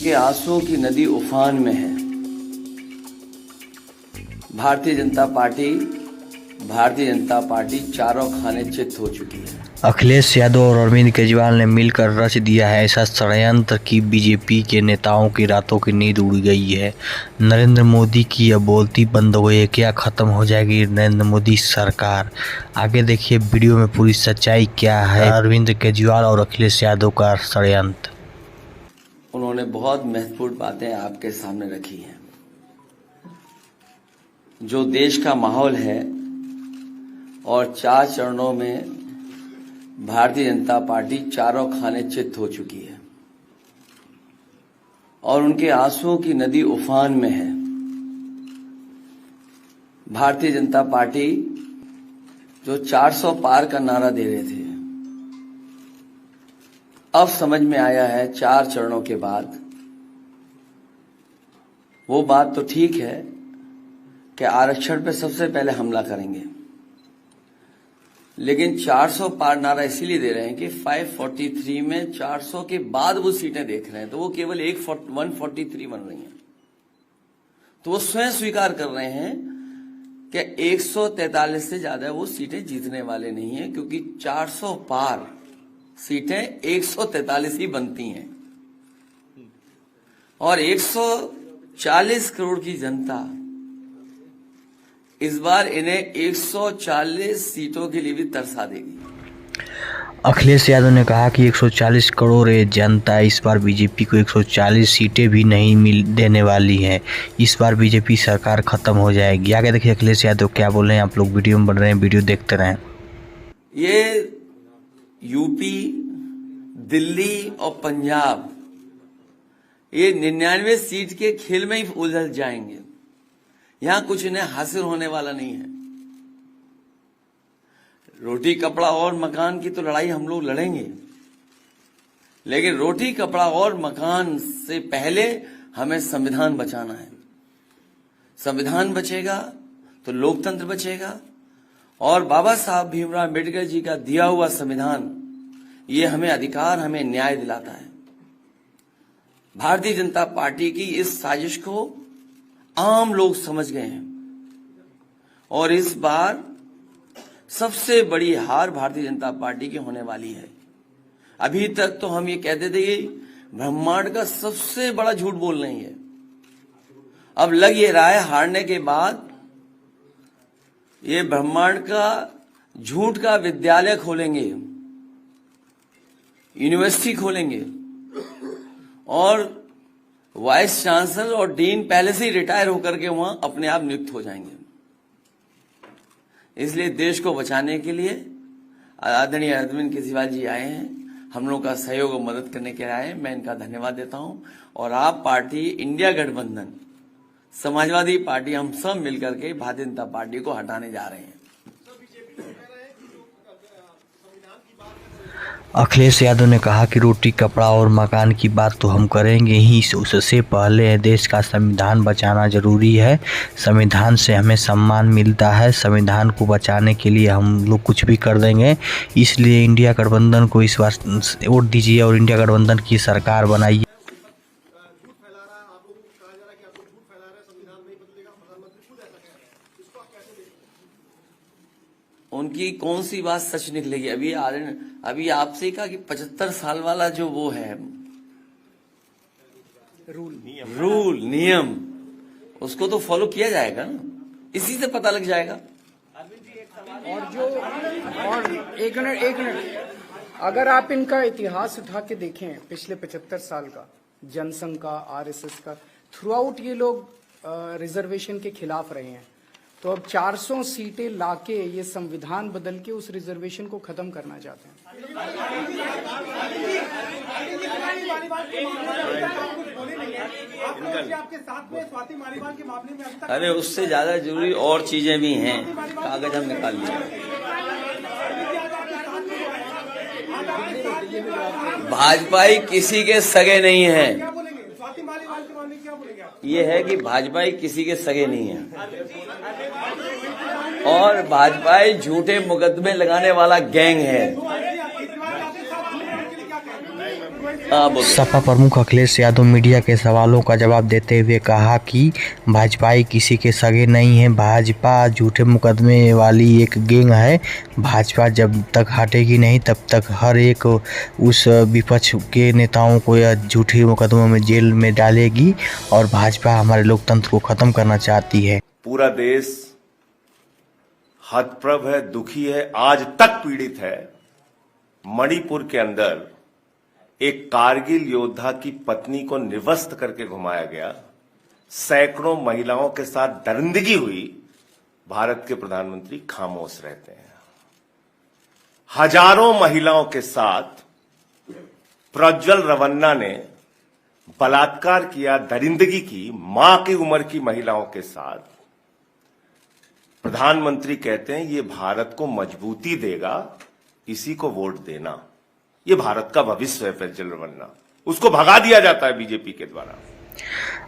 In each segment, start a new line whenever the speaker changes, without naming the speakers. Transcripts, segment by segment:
के आंसुओं की नदी उफान में है। भारतीय जनता पार्टी चारों खाने चित हो चुकी है।
अखिलेश यादव और अरविंद केजरीवाल ने मिलकर रच दिया है ऐसा षड्यंत्र कि बीजेपी के नेताओं की रातों की नींद उड़ गई है। नरेंद्र मोदी की अब बोलती बंद हो गई है। क्या खत्म हो जाएगी नरेंद्र मोदी सरकार? आगे देखिए वीडियो में पूरी सच्चाई क्या है अरविंद केजरीवाल और अखिलेश यादव का षड्यंत्र।
उन्होंने बहुत महत्वपूर्ण बातें आपके सामने रखी हैं। जो देश का माहौल है और 4 चरणों में भारतीय जनता पार्टी चारों खाने चित हो चुकी है और उनके आंसुओं की नदी उफान में है। भारतीय जनता पार्टी जो 400 पार का नारा दे रहे थे, अब समझ में आया है 4 चरणों के बाद। वो बात तो ठीक है कि आरक्षण पे सबसे पहले हमला करेंगे, लेकिन 400 पार नारा इसीलिए दे रहे हैं कि 543 में 400 के बाद वो सीटें देख रहे हैं, तो वो केवल 143 बन रही हैं। तो वो स्वयं स्वीकार कर रहे हैं कि 143 से ज्यादा वो सीटें जीतने वाले नहीं हैं, क्योंकि 400 पार सीटें 143 ही बनती हैं और 140 करोड़ की जनता इस बार इन्हें 140 सीटों के लिए भी तरसा देगी।
अखिलेश यादव ने कहा कि 140 करोड़ जनता इस बार बीजेपी को 140 सीटें भी नहीं देने वाली हैं। इस बार बीजेपी सरकार खत्म हो जाएगी। आगे देखिए अखिलेश यादव क्या बोल रहे हैं। आप लोग वीडियो में बन रहे हैं, वीडियो देखते रहें।
ये यूपी, दिल्ली और पंजाब ये 99 सीट के खेल में ही उलझ जाएंगे। यहां कुछ इन्हें हासिल होने वाला नहीं है। रोटी कपड़ा और मकान की तो लड़ाई हम लोग लड़ेंगे, लेकिन रोटी कपड़ा और मकान से पहले हमें संविधान बचाना है। संविधान बचेगा तो लोकतंत्र बचेगा और बाबा साहब भीमराव अम्बेडकर जी का दिया हुआ संविधान ये हमें अधिकार, हमें न्याय दिलाता है। भारतीय जनता पार्टी की इस साजिश को आम लोग समझ गए हैं और इस बार सबसे बड़ी हार भारतीय जनता पार्टी की होने वाली है। अभी तक तो हम ये कहते थे कि ब्रह्मांड का सबसे बड़ा झूठ बोल रही है। अब लग ये रहा है हारने के बाद ये ब्रह्मांड का झूठ का विद्यालय खोलेंगे, यूनिवर्सिटी खोलेंगे और वाइस चांसलर और डीन पहले से ही रिटायर होकर के वहां अपने आप नियुक्त हो जाएंगे। इसलिए देश को बचाने के लिए आदरणीय अरविंद केजरीवाल जी आए हैं, हम लोगों का सहयोग और मदद करने के लिए आए हैं। मैं इनका धन्यवाद देता हूं और आप पार्टी, इंडिया गठबंधन, समाजवादी पार्टी, हम सब मिलकर के भारतीय जनता पार्टी को हटाने जा रहे हैं।
अखिलेश यादव ने कहा कि रोटी कपड़ा और मकान की बात तो हम करेंगे ही, उससे पहले देश का संविधान बचाना जरूरी है। संविधान से हमें सम्मान मिलता है। संविधान को बचाने के लिए हम लोग कुछ भी कर देंगे। इसलिए इंडिया गठबंधन को इस बार वोट दीजिए और इंडिया गठबंधन की सरकार बनाइए।
उनकी कौन सी बात सच निकलेगी? अभी आपसे कहा कि 75 साल वाला जो वो है रूल नियम उसको तो फॉलो किया जाएगा ना, इसी से पता लग जाएगा।
और एक मिनट अगर आप इनका इतिहास उठा के देखें पिछले 75 साल का, जनसंघ का, आरएसएस का, थ्रू आउट ये लोग रिजर्वेशन के खिलाफ रहे हैं। तो अब 400 सीटें लाके ये संविधान बदल के उस रिजर्वेशन को खत्म करना चाहते हैं।
अरे उससे ज्यादा जरूरी और चीजें भी हैं, कागज हम निकाल लिए। भाजपाई किसी के सगे नहीं है। ये है कि भाजपाई किसी के सगे नहीं है और भाजपाई झूठे मुकदमे लगाने वाला गैंग है। बोलो।
सपा प्रमुख अखिलेश यादव मीडिया के सवालों का जवाब देते हुए कहा कि भाजपाई किसी के सगे नहीं है। भाजपा झूठे मुकदमे वाली एक गैंग है। भाजपा जब तक हटेगी नहीं तब तक हर एक उस विपक्ष के नेताओं को यह झूठे मुकदमों में जेल में डालेगी और भाजपा हमारे लोकतंत्र को खत्म करना चाहती है।
पूरा देश हतप्रभ है, दुखी है, आज तक पीड़ित है। मणिपुर के अंदर एक कारगिल योद्धा की पत्नी को निर्वस्त्र करके घुमाया गया, सैकड़ों महिलाओं के साथ दरिंदगी हुई। भारत के प्रधानमंत्री खामोश रहते हैं। हजारों महिलाओं के साथ प्रज्वल रवन्ना ने बलात्कार किया, दरिंदगी की, मां की उम्र की महिलाओं के साथ। प्रधानमंत्री कहते हैं ये भारत को मजबूती देगा, इसी को वोट देना। ये भारत का भविष्य है प्रज्वल रवन्ना, उसको भगा दिया जाता है बीजेपी के द्वारा।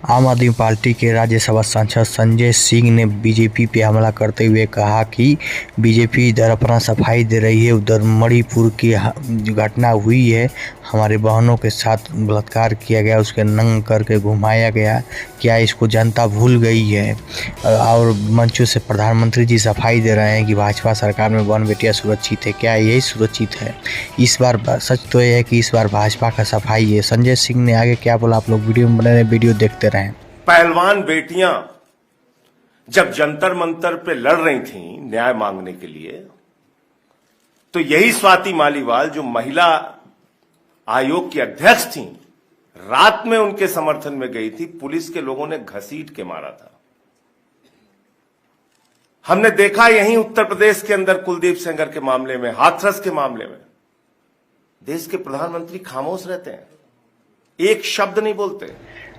आम आदमी पार्टी के राज्यसभा सांसद संजय सिंह ने बीजेपी पे हमला करते हुए कहा कि बीजेपी इधर अपना सफाई दे रही है, उधर मणिपुर की जो घटना हुई है, हमारे बहनों के साथ बलात्कार किया गया, उसके नंग करके घुमाया गया, क्या इसको जनता भूल गई है? और मंचों से प्रधानमंत्री जी सफाई दे रहे हैं कि भाजपा सरकार में बहन बेटियां सुरक्षित है। क्या यही सुरक्षित है? इस बार सच तो यह है कि इस बार भाजपा का सफाई है। संजय सिंह ने आगे क्या बोला, आप लोग वीडियो में बने रहे, वीडियो देखते रहें।
पहलवान बेटियां जब जंतर मंतर पे लड़ रही थीं न्याय मांगने के लिए, तो यही स्वाति मालीवाल जो महिला आयोग की अध्यक्ष थीं, रात में उनके समर्थन में गई थी, पुलिस के लोगों ने घसीट के मारा था। हमने देखा यहीं उत्तर प्रदेश के अंदर कुलदीप सेंगर के मामले में, हाथरस के मामले में देश के प्रधानमंत्री खामोश रहते हैं, एक शब्द नहीं बोलते।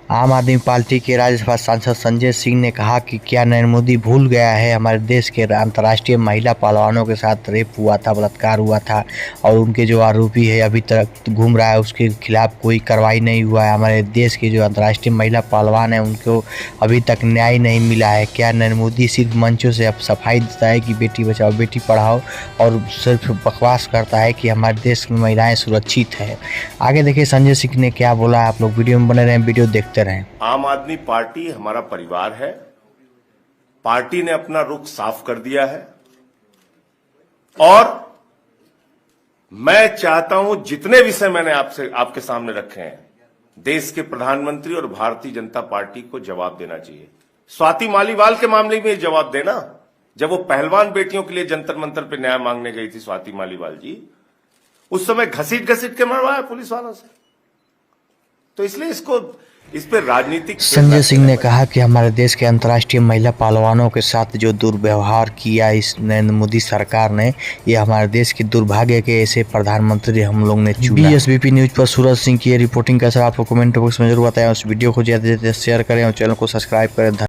आम आदमी पार्टी के राज्यसभा सांसद संजय सिंह ने कहा कि क्या नरेंद्र मोदी भूल गया है हमारे देश के अंतर्राष्ट्रीय महिला पहलवानों के साथ रेप हुआ था, बलात्कार हुआ था, और उनके जो आरोपी है अभी तक घूम रहा है, उसके खिलाफ कोई कार्रवाई नहीं हुआ है। हमारे देश के जो अंतर्राष्ट्रीय महिला पहलवान हैं उनको अभी तक न्याय नहीं मिला है। क्या नरेंद्र मोदी सिर्फ मंचों से अब सफाई देता है कि बेटी बचाओ बेटी पढ़ाओ, और सिर्फ बकवास करता है कि हमारे देश में महिलाएं सुरक्षित है? आगे देखिए संजय सिंह ने क्या बोला, आप लोग वीडियो में बने रहें, वीडियो देखते रहें।
आम आदमी पार्टी हमारा परिवार है। पार्टी ने अपना रुख साफ कर दिया है और मैं चाहता हूं जितने विषय मैंने आपके सामने रखे हैं, देश के प्रधानमंत्री और भारतीय जनता पार्टी को जवाब देना चाहिए। स्वाति मालीवाल के मामले में जवाब देना, जब वो पहलवान बेटियों के लिए जंतर मंतर पे न्याय मांगने गई थी स्वाति मालीवाल जी, उस समय घसीट के मरवाया पुलिस वालों से। तो इसलिए इस पे राजनीतिक।
संजय सिंह ने कहा कि हमारे देश के अंतर्राष्ट्रीय महिला पहलवानों के साथ जो दुर्व्यवहार किया इस नरेंद्र मोदी सरकार ने, ये हमारे देश के दुर्भाग्य के ऐसे प्रधानमंत्री हम लोग ने चुना। BSBP न्यूज पर सूरज सिंह की रिपोर्टिंग कैसा आपको कमेंट बॉक्स में जरूर बताएं। उस वीडियो को ज़्यादा से ज़्यादा शेयर करें और चैनल को सब्सक्राइब करें।